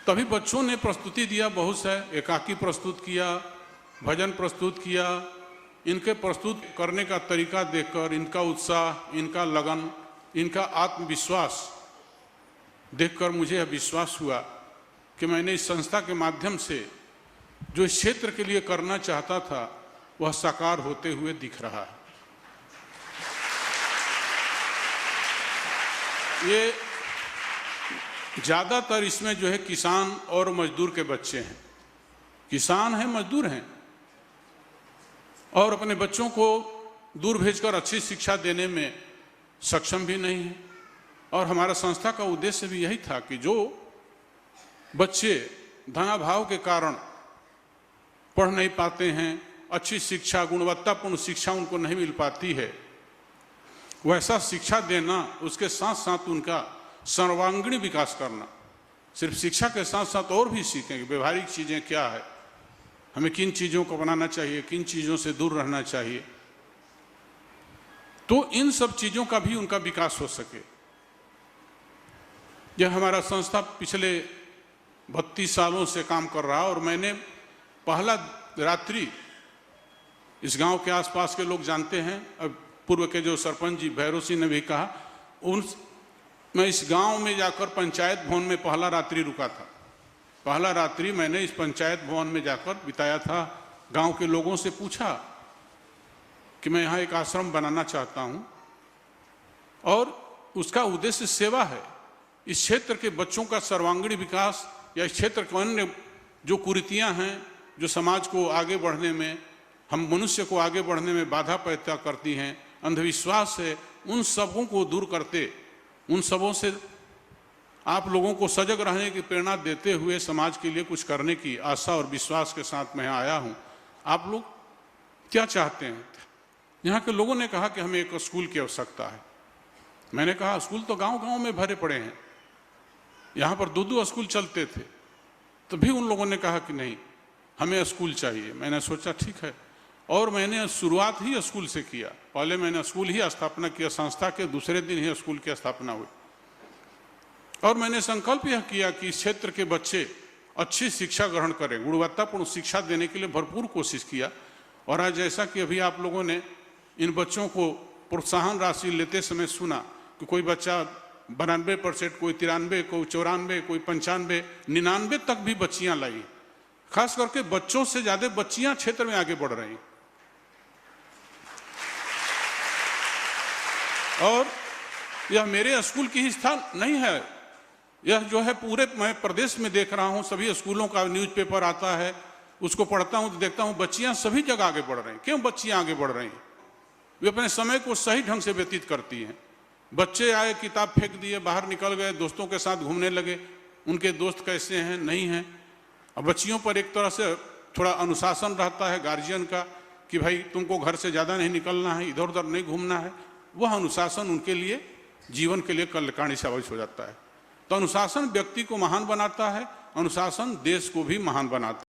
तभी बच्चों ने प्रस्तुति दिया, बहुत से एकाकी प्रस्तुत किया, भजन प्रस्तुत किया। इनके प्रस्तुत करने का तरीका देखकर इनका उत्साह, इनका लगन, इनका आत्मविश्वास देखकर मुझे यह विश्वास हुआ कि मैंने इस संस्था के माध्यम से जो इस क्षेत्र के लिए करना चाहता था वह साकार होते हुए दिख रहा है। ये ज़्यादातर इसमें जो है किसान और मजदूर के बच्चे हैं। किसान हैं, मजदूर हैं और अपने बच्चों को दूर भेजकर अच्छी शिक्षा देने में सक्षम भी नहीं है। और हमारा संस्था का उद्देश्य भी यही था कि जो बच्चे धनाभाव के कारण पढ़ नहीं पाते हैं, अच्छी शिक्षा, गुणवत्तापूर्ण शिक्षा उनको नहीं मिल पाती है, वैसा शिक्षा देना, उसके साथ साथ उनका सर्वांगीण विकास करना। सिर्फ शिक्षा के साथ साथ और भी सीखेंगे व्यवहारिक चीज़ें क्या है, हमें किन चीज़ों को अपनाना चाहिए, किन चीज़ों से दूर रहना चाहिए, तो इन सब चीज़ों का भी उनका विकास हो सके। यह हमारा संस्था पिछले 32 सालों से काम कर रहा और मैंने पहला रात्रि इस गांव के आसपास के लोग जानते हैं, अब पूर्व के जो सरपंच जी भैरव सिंह ने भी कहा, मैं इस गांव में जाकर पंचायत भवन में पहला रात्रि रुका था। पहला रात्रि मैंने इस पंचायत भवन में जाकर बिताया था। गांव के लोगों से पूछा कि मैं यहाँ एक आश्रम बनाना चाहता हूँ और उसका उद्देश्य सेवा है। इस क्षेत्र के बच्चों का सर्वांगीण विकास या इस क्षेत्र के अन्य जो कुरीतियाँ हैं जो समाज को आगे बढ़ने में, हम मनुष्य को आगे बढ़ने में बाधा पैदा करती हैं, अंधविश्वास है, उन सबों को दूर करते, उन सबों से आप लोगों को सजग रहने की प्रेरणा देते हुए समाज के लिए कुछ करने की आशा और विश्वास के साथ मैं आया हूँ। आप लोग क्या चाहते हैं? यहाँ के लोगों ने कहा कि हमें एक स्कूल की आवश्यकता है। मैंने कहा स्कूल तो गांव-गांव में भरे पड़े हैं, यहाँ पर 2-2 स्कूल चलते थे। तो भी उन लोगों ने कहा कि नहीं, हमें स्कूल चाहिए। मैंने सोचा ठीक है, और मैंने शुरुआत ही स्कूल से किया। पहले मैंने स्कूल ही स्थापना किया, संस्था के दूसरे दिन ही स्कूल की स्थापना हुई और मैंने संकल्प यह किया कि इस क्षेत्र के बच्चे अच्छी शिक्षा ग्रहण करें, गुणवत्तापूर्ण शिक्षा देने के लिए भरपूर कोशिश किया। और आज जैसा कि अभी आप लोगों ने इन बच्चों को प्रोत्साहन राशि लेते समय सुना कि कोई बच्चा 92%, कोई 93, कोई 94, कोई 95, 99 तक भी बच्चियां लाई। खास करके बच्चों से ज्यादा बच्चियां क्षेत्र में आगे बढ़ रही। और यह मेरे स्कूल की ही स्थान नहीं है, यह जो है पूरे मैं प्रदेश में देख रहा हूं, सभी स्कूलों का न्यूज़पेपर आता है, उसको पढ़ता हूं तो देखता हूं बच्चियां सभी जगह आगे बढ़ रही हैं। क्यों बच्चियां आगे बढ़ रही हैं? वे अपने समय को सही ढंग से व्यतीत करती हैं। बच्चे आए, किताब फेंक दिए, बाहर निकल गए, दोस्तों के साथ घूमने लगे, उनके दोस्त कैसे हैं, नहीं हैं। अब बच्चियों पर एक तरह से थोड़ा अनुशासन रहता है गार्जियन का कि भाई तुमको घर से ज़्यादा नहीं निकलना है, इधर उधर नहीं घूमना है। वह अनुशासन उनके लिए जीवन के लिए कल्याणकारी साबित हो जाता है। तो अनुशासन व्यक्ति को महान बनाता है, अनुशासन देश को भी महान बनाता है।